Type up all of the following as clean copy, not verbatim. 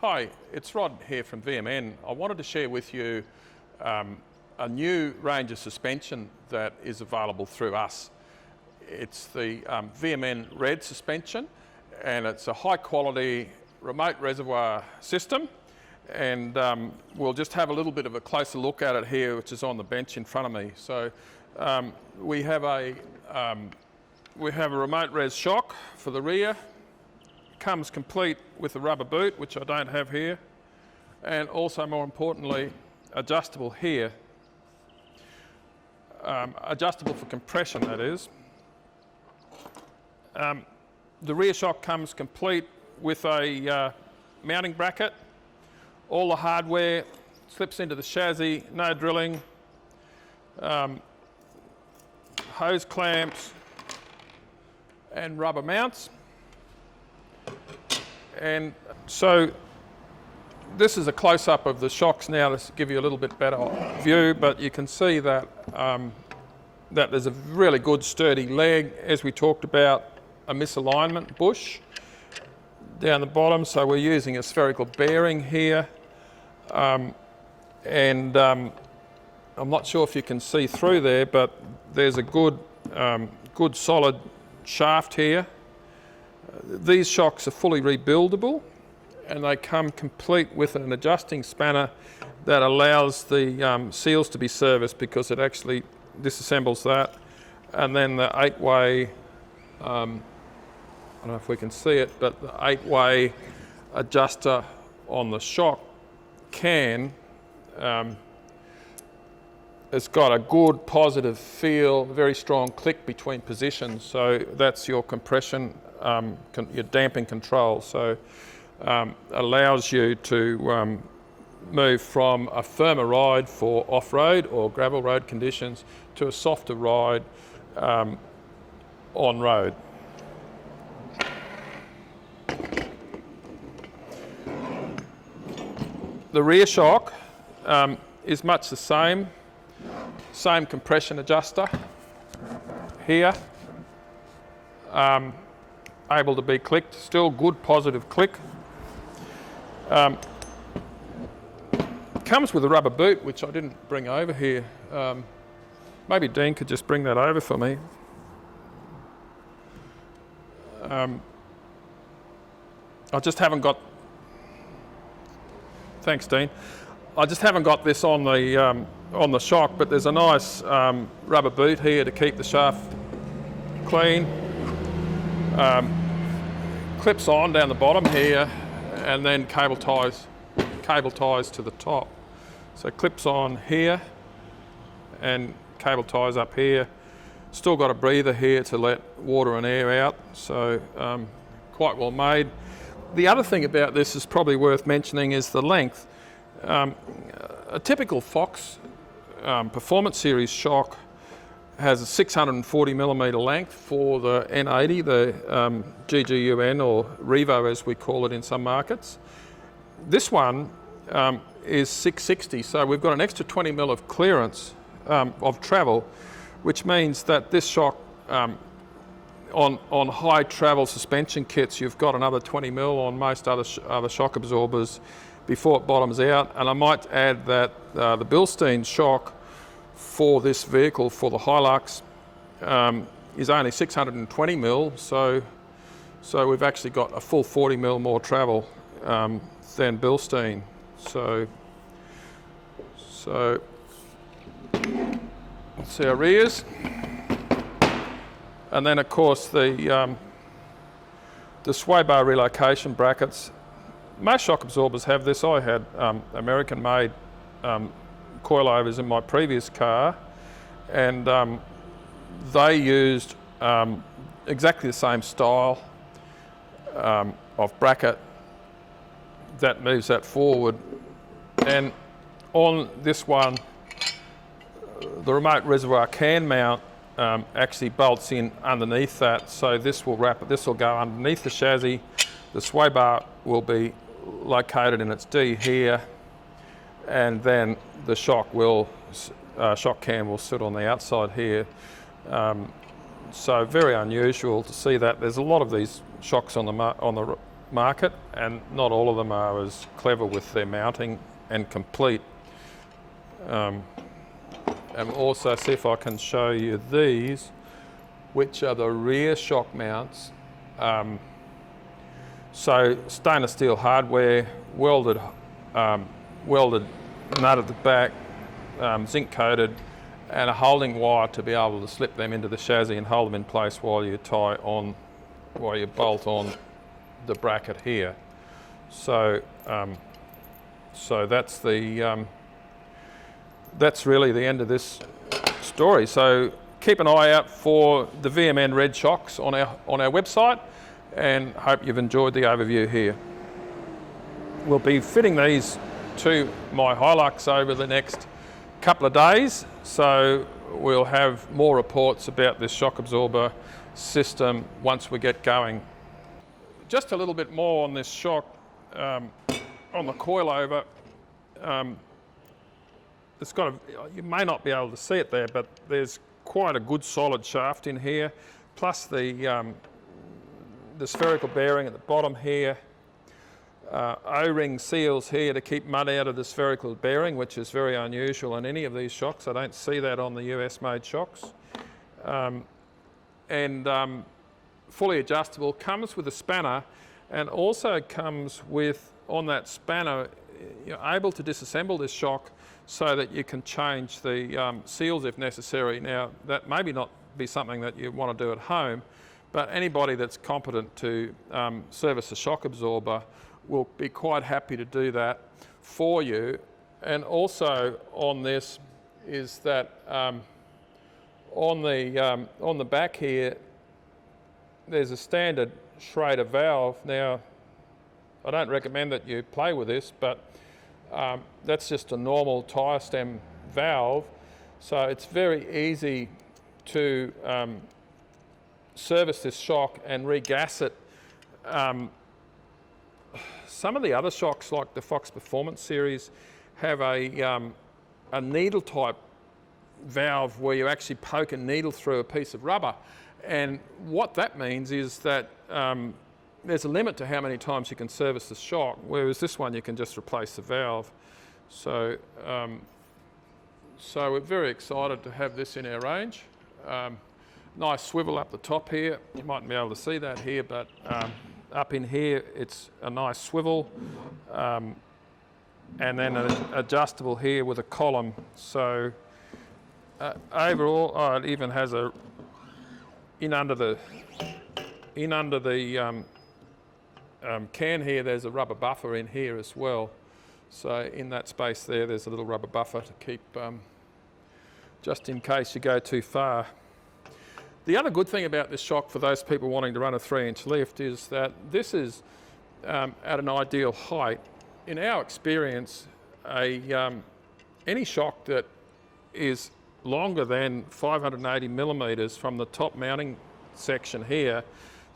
Hi, it's Rod here from VMN. I wanted to share with you a new range of suspension that is available through us. It's the VMN Red suspension, and it's a high quality remote reservoir system. And we'll just have a little bit of a closer look at it here, which is on the bench in front of me. So we have a remote res shock for the rear. Comes complete with a rubber boot, which I don't have here, and also more importantly adjustable here, adjustable for compression, that is. The rear shock comes complete with a mounting bracket. All the hardware slips into the chassis, no drilling, hose clamps and rubber mounts. And so this is a close-up of the shocks now to give you a little bit better view, but you can see that that there's a really good sturdy leg, as we talked about, a misalignment bush down the bottom, so we're using a spherical bearing here, and I'm not sure if you can see through there, but there's a good solid shaft here. These shocks are fully rebuildable, and they come complete with an adjusting spanner that allows the seals to be serviced, because it actually disassembles that. And then the 8-way, I don't know if we can see it, but the 8-way adjuster on the shock can, it's got a good positive feel, very strong click between positions, so that's your compression, your damping control. So allows you to move from a firmer ride for off-road or gravel road conditions to a softer ride on road. The rear shock is much the same compression adjuster here, able to be clicked, still good positive click. Comes with a rubber boot, which I didn't bring over here. Maybe Dean could just bring that over for me. I just haven't got, thanks Dean. I just haven't got this on the shock, but there's a nice rubber boot here to keep the shaft clean. Clips on down the bottom here, and then cable ties to the top. So clips on here and cable ties up here. Still got a breather here to let water and air out, so quite well made. The other thing about this is probably worth mentioning is the length. A typical Fox Performance Series shock has a 640 millimetre length for the N80, the GGUN, or Revo as we call it in some markets. This one is 660, so we've got an extra 20 mil of clearance of travel, which means that this shock on high travel suspension kits, you've got another 20 mil on most other shock absorbers before it bottoms out. And I might add that the Bilstein shock for this vehicle, for the Hilux, is only 620 mil, so we've actually got a full 40 mil more travel than Bilstein. So that's our rears, and then of course the sway bar relocation brackets. Most shock absorbers have this. I had American-made coilovers in my previous car, and they used exactly the same style of bracket that moves that forward. And on this one, the remote reservoir can mount actually bolts in underneath that, so this will go underneath the chassis. The sway bar will be located in its D here, and then the shock can will sit on the outside here. So very unusual to see that. There's a lot of these shocks on the market, and not all of them are as clever with their mounting and complete. And also see if I can show you these, which are the rear shock mounts. So stainless steel hardware, welded nut at the back, zinc coated, and a holding wire to be able to slip them into the chassis and hold them in place while you bolt on the bracket here. So that's that's really the end of this story. So keep an eye out for the VMN red shocks on our website, and hope you've enjoyed the overview here. We'll be fitting these to my Hilux over the next couple of days, so we'll have more reports about this shock absorber system once we get going. Just a little bit more on this shock, on the coilover. It's got you may not be able to see it there, but there's quite a good solid shaft in here, plus the spherical bearing at the bottom here. O-ring seals here to keep mud out of the spherical bearing, which is very unusual on any of these shocks. I don't see that on the US made shocks. Fully adjustable, comes with a spanner, and also comes with, on that spanner, you're able to disassemble this shock so that you can change the seals if necessary. Now, that may not be something that you want to do at home, but anybody that's competent to service a shock absorber will be quite happy to do that for you. And also on this is that on the back here, there's a standard Schrader valve. Now, I don't recommend that you play with this, but that's just a normal tyre stem valve. So it's very easy to service this shock and regas it. Some of the other shocks, like the Fox Performance series, have a needle type valve where you actually poke a needle through a piece of rubber. And what that means is that there's a limit to how many times you can service the shock, whereas this one you can just replace the valve. So, so we're very excited to have this in our range. Nice swivel up the top here. You mightn't be able to see that here, but up in here it's a nice swivel. And then an adjustable here with a column. So overall, it even has a in under the can here, there's a rubber buffer in here as well. So in that space there's a little rubber buffer to keep, just in case you go too far. The other good thing about this shock for those people wanting to run a 3-inch lift is that this is at an ideal height. In our experience, any shock that is longer than 580 millimetres from the top mounting section here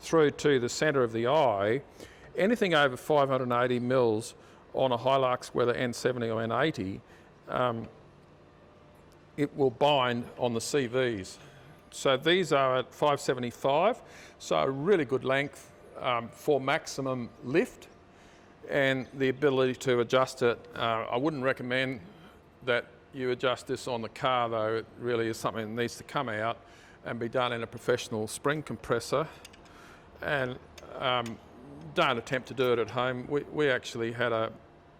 through to the centre of the eye, anything over 580 mils on a Hilux, whether N70 or N80, it will bind on the CVs. So these are at 575, so a really good length for maximum lift and the ability to adjust it. I wouldn't recommend that you adjust this on the car though. It really is something that needs to come out and be done in a professional spring compressor. And don't attempt to do it at home. We actually had a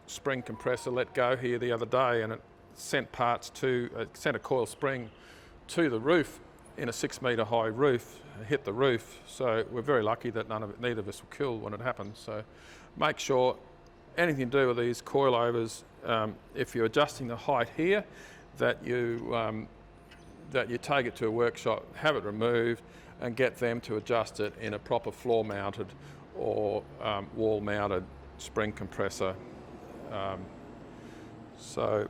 spring compressor let go here the other day, and it sent a coil spring to the roof in a 6-metre high roof, hit the roof. So we're very lucky that neither of us were killed when it happened. So make sure anything to do with these coilovers, if you're adjusting the height here, that you take it to a workshop, have it removed, and get them to adjust it in a proper floor-mounted or wall-mounted spring compressor. So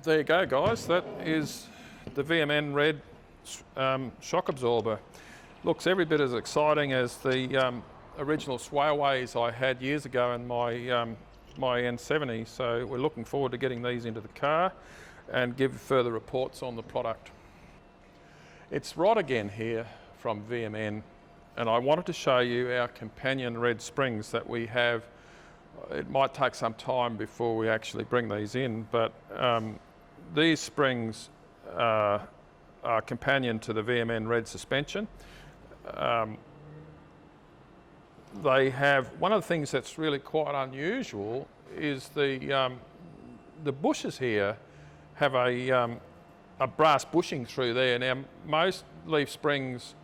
there you go, guys. That is the VMN Red shock absorber. Looks every bit as exciting as the original Swayaways I had years ago in my my N70. So we're looking forward to getting these into the car and give further reports on the product. It's Rod again here from VMN. And I wanted to show you our companion red springs that we have. It might take some time before we actually bring these in, but these springs are companion to the VMN red suspension. They have, one of the things that's really quite unusual is the bushes here have a brass bushing through there. Now, most leaf springs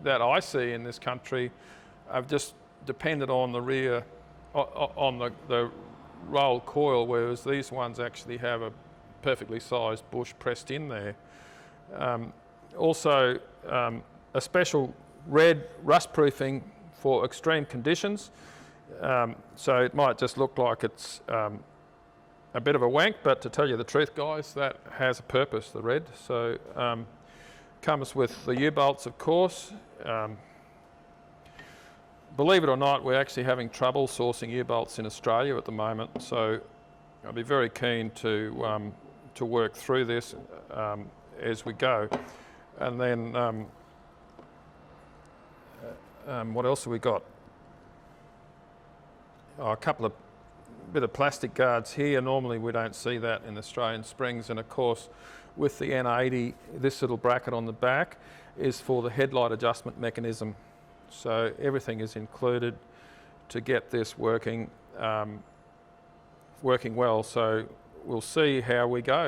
that I see in this country have just depended on the rear, on the rolled coil, whereas these ones actually have a perfectly sized bush pressed in there. Also, a special red rust proofing for extreme conditions. So it might just look like it's a bit of a wank, but to tell you the truth, guys, that has a purpose, the red. So comes with the U-bolts, of course. Believe it or not, we're actually having trouble sourcing U-bolts in Australia at the moment, so I'll be very keen to work through this as we go. And then what else have we got? Oh, a couple of bit of plastic guards here. Normally we don't see that in Australian springs, and of course with the N80, this little bracket on the back is for the headlight adjustment mechanism. So everything is included to get this working well. So we'll see how we go.